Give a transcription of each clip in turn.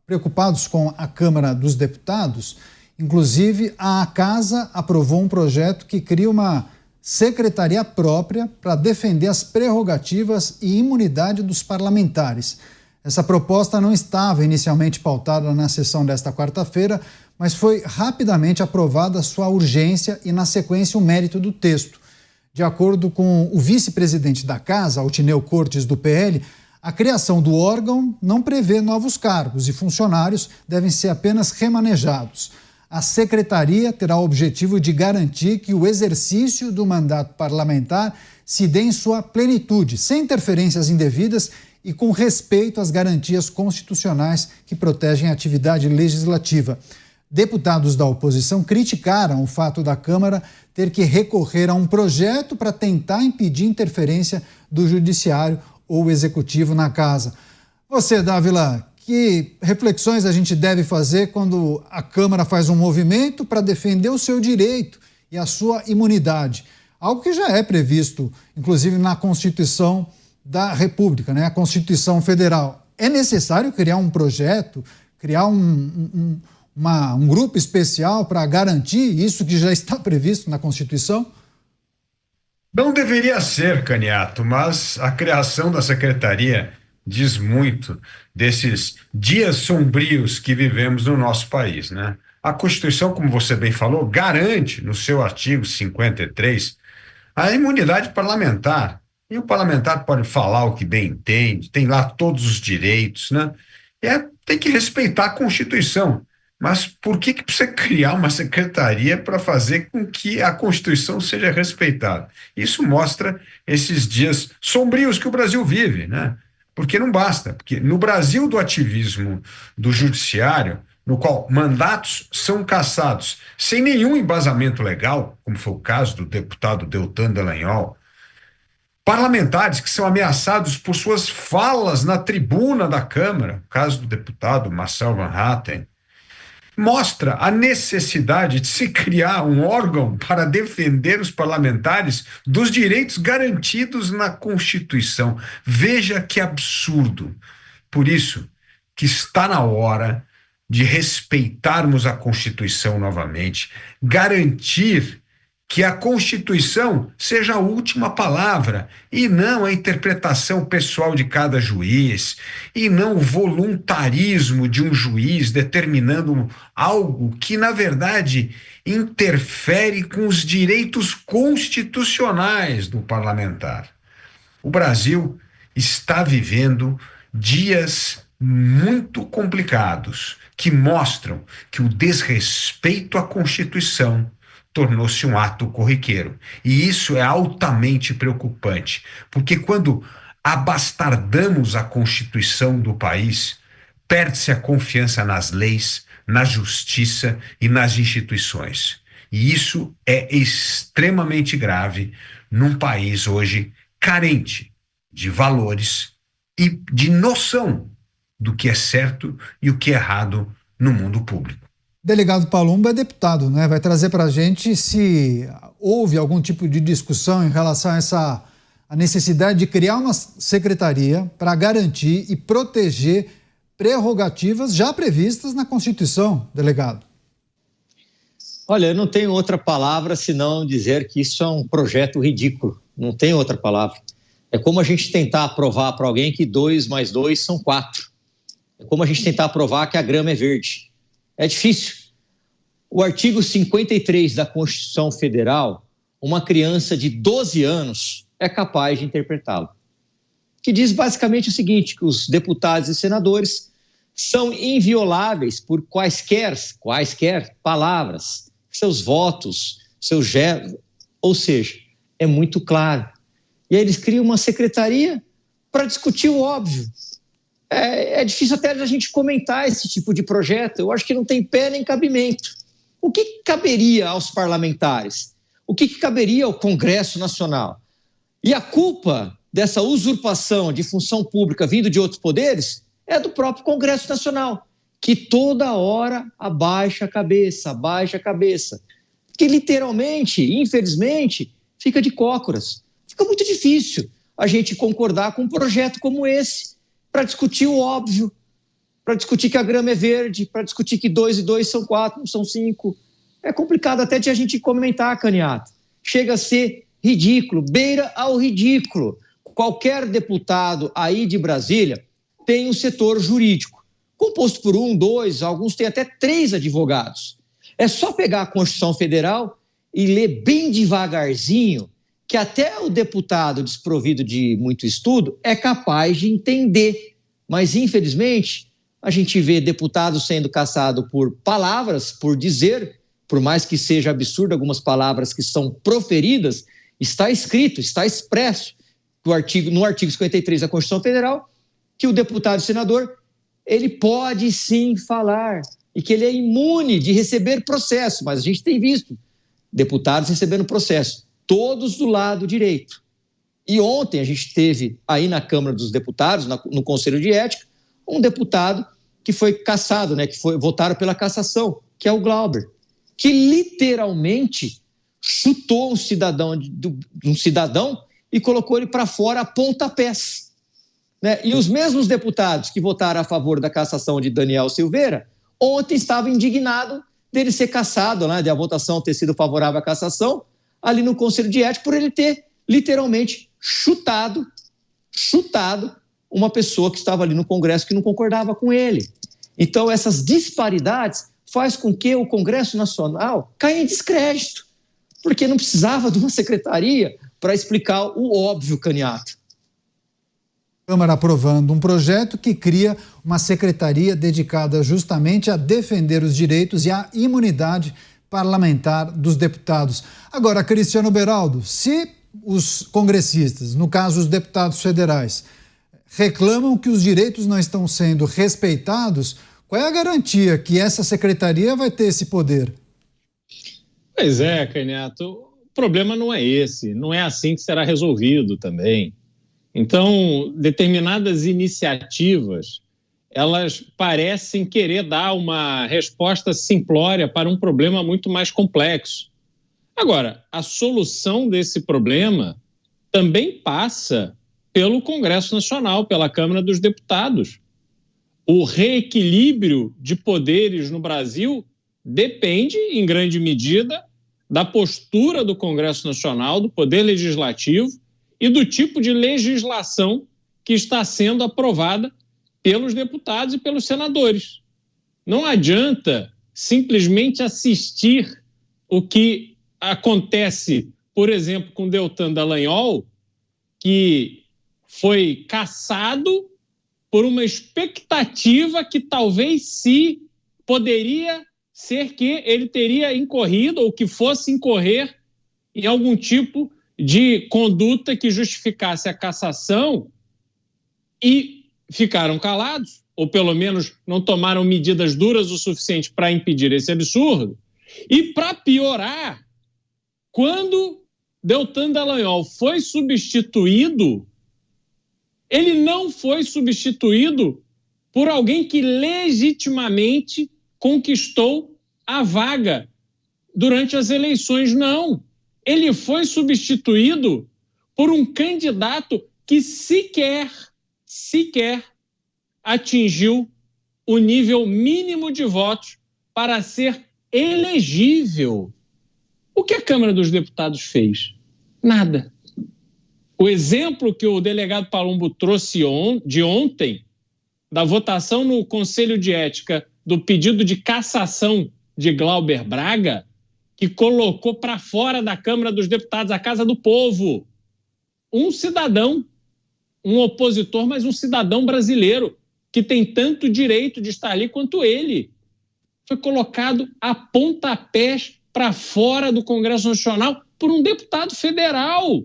preocupados com a Câmara dos Deputados. Inclusive, a Casa aprovou um projeto que cria uma secretaria própria para defender as prerrogativas e imunidade dos parlamentares. Essa proposta não estava inicialmente pautada na sessão desta quarta-feira, mas foi rapidamente aprovada sua urgência e, na sequência, o mérito do texto. De acordo com o vice-presidente da Casa, Altineu Cortes, do PL, a criação do órgão não prevê novos cargos e funcionários devem ser apenas remanejados. A secretaria terá o objetivo de garantir que o exercício do mandato parlamentar se dê em sua plenitude, sem interferências indevidas e com respeito às garantias constitucionais que protegem a atividade legislativa. Deputados da oposição criticaram o fato da Câmara ter que recorrer a um projeto para tentar impedir interferência do Judiciário ou Executivo na Casa. Você, Dávila, que reflexões a gente deve fazer quando a Câmara faz um movimento para defender o seu direito e a sua imunidade? Algo que já é previsto, inclusive, na Constituição da República, né? A Constituição Federal. É necessário criar um projeto, criar um grupo especial para garantir isso que já está previsto na Constituição? Não deveria ser, Caniato, mas a criação da secretaria diz muito desses dias sombrios que vivemos no nosso país, né? A Constituição, como você bem falou, garante no seu artigo 53 a imunidade parlamentar. E o parlamentar pode falar o que bem entende, tem lá todos os direitos, né? Tem que respeitar a Constituição. Mas por que precisa criar uma secretaria para fazer com que a Constituição seja respeitada? Isso mostra esses dias sombrios que o Brasil vive, né? Porque não basta, porque no Brasil do ativismo do judiciário, no qual mandatos são cassados sem nenhum embasamento legal, como foi o caso do deputado Deltan Dallagnol, parlamentares que são ameaçados por suas falas na tribuna da Câmara, o caso do deputado Marcel Van Hatten, mostra a necessidade de se criar um órgão para defender os parlamentares dos direitos garantidos na Constituição. Veja que absurdo. Por isso que está na hora de respeitarmos a Constituição novamente, garantir que a Constituição seja a última palavra e não a interpretação pessoal de cada juiz, e não o voluntarismo de um juiz determinando algo que, na verdade, interfere com os direitos constitucionais do parlamentar. O Brasil está vivendo dias muito complicados que mostram que o desrespeito à Constituição tornou-se um ato corriqueiro. E isso é altamente preocupante, porque quando abastardamos a Constituição do país, perde-se a confiança nas leis, na justiça e nas instituições. E isso é extremamente grave num país hoje carente de valores e de noção do que é certo e o que é errado no mundo público. Delegado Palumbo é deputado, né? Vai trazer para a gente se houve algum tipo de discussão em relação a a necessidade de criar uma secretaria para garantir e proteger prerrogativas já previstas na Constituição, delegado. Olha, eu não tenho outra palavra senão dizer que isso é um projeto ridículo. Não tem outra palavra. É como a gente tentar provar para alguém que 2 mais 2 são 4. É como a gente tentar provar que a grama é verde. É difícil. O artigo 53 da Constituição Federal, uma criança de 12 anos é capaz de interpretá-lo. Que diz basicamente o seguinte, que os deputados e senadores são invioláveis por quaisquer palavras, seus votos, seus gestos, ou seja, é muito claro. E aí eles criam uma secretaria para discutir o óbvio. É difícil até a gente comentar esse tipo de projeto, eu acho que não tem pé nem cabimento. O que caberia aos parlamentares? O que caberia ao Congresso Nacional? E a culpa dessa usurpação de função pública vindo de outros poderes é do próprio Congresso Nacional, que toda hora abaixa a cabeça, que literalmente, infelizmente, fica de cócoras. Fica muito difícil a gente concordar com um projeto como esse para discutir o óbvio. para discutir que a grama é verde, para discutir que 2 e 2 são 4, não são 5. É complicado até de a gente comentar, Caniato. Chega a ser ridículo, beira ao ridículo. Qualquer deputado aí de Brasília tem um setor jurídico, composto por 1, 2, alguns têm até 3 advogados. É só pegar a Constituição Federal e ler bem devagarzinho, que até o deputado desprovido de muito estudo é capaz de entender. Mas, infelizmente, a gente vê deputados sendo caçados por palavras, por dizer, por mais que seja absurdo algumas palavras que são proferidas, está escrito, está expresso no artigo 53 da Constituição Federal, que o deputado e senador, ele pode sim falar e que ele é imune de receber processo, mas a gente tem visto deputados recebendo processo, todos do lado direito. E ontem a gente teve aí na Câmara dos Deputados, no Conselho de Ética, um deputado que foi cassado, né, votaram pela cassação, que é o Glauber, que literalmente chutou um cidadão e colocou ele para fora a pontapés. Né? E os mesmos deputados que votaram a favor da cassação de Daniel Silveira, ontem estavam indignados dele ser cassado, né, de a votação ter sido favorável à cassação, ali no Conselho de Ética, por ele ter literalmente chutado uma pessoa que estava ali no Congresso que não concordava com ele. Então, essas disparidades faz com que o Congresso Nacional caia em descrédito, porque não precisava de uma secretaria para explicar o óbvio, Caniato. Câmara aprovando um projeto que cria uma secretaria dedicada justamente a defender os direitos e a imunidade parlamentar dos deputados. Agora, Cristiano Beraldo, se os congressistas, no caso os deputados federais, reclamam que os direitos não estão sendo respeitados, qual é a garantia que essa secretaria vai ter esse poder? Pois é, Caniato, o problema não é esse, não é assim que será resolvido também. Então, determinadas iniciativas, elas parecem querer dar uma resposta simplória para um problema muito mais complexo. Agora, a solução desse problema também passa pelo Congresso Nacional, pela Câmara dos Deputados. O reequilíbrio de poderes no Brasil depende, em grande medida, da postura do Congresso Nacional, do Poder Legislativo e do tipo de legislação que está sendo aprovada pelos deputados e pelos senadores. Não adianta simplesmente assistir o que acontece, por exemplo, com Deltan Dallagnol, que foi cassado por uma expectativa que talvez poderia ser que ele teria incorrido ou que fosse incorrer em algum tipo de conduta que justificasse a cassação e ficaram calados, ou pelo menos não tomaram medidas duras o suficiente para impedir esse absurdo. E para piorar, quando Deltan Dallagnol foi substituído, ele não foi substituído por alguém que legitimamente conquistou a vaga durante as eleições, não. Ele foi substituído por um candidato que sequer atingiu o nível mínimo de votos para ser elegível. O que a Câmara dos Deputados fez? Nada. O exemplo que o delegado Palumbo trouxe de ontem, da votação no Conselho de Ética do pedido de cassação de Glauber Braga, que colocou para fora da Câmara dos Deputados, a Casa do Povo, um cidadão, um opositor, mas um cidadão brasileiro, que tem tanto direito de estar ali quanto ele. Foi colocado a pontapés para fora do Congresso Nacional por um deputado federal.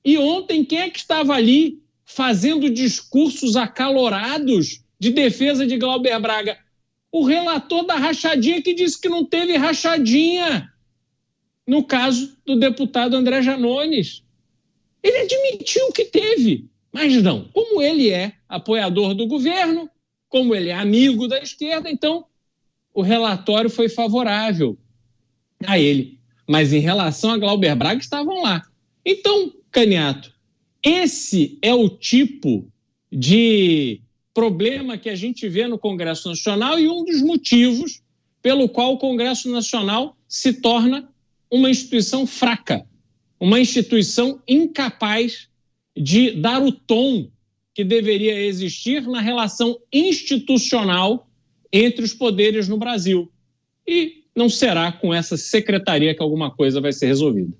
E ontem, quem é que estava ali fazendo discursos acalorados de defesa de Glauber Braga? O relator da rachadinha, que disse que não teve rachadinha no caso do deputado André Janones. Ele admitiu que teve, mas não. Como ele é apoiador do governo, como ele é amigo da esquerda, então o relatório foi favorável a ele. Mas em relação a Glauber Braga, estavam lá. Então, Caniato, esse é o tipo de problema que a gente vê no Congresso Nacional e um dos motivos pelo qual o Congresso Nacional se torna uma instituição fraca, uma instituição incapaz de dar o tom que deveria existir na relação institucional entre os poderes no Brasil. E não será com essa secretaria que alguma coisa vai ser resolvida.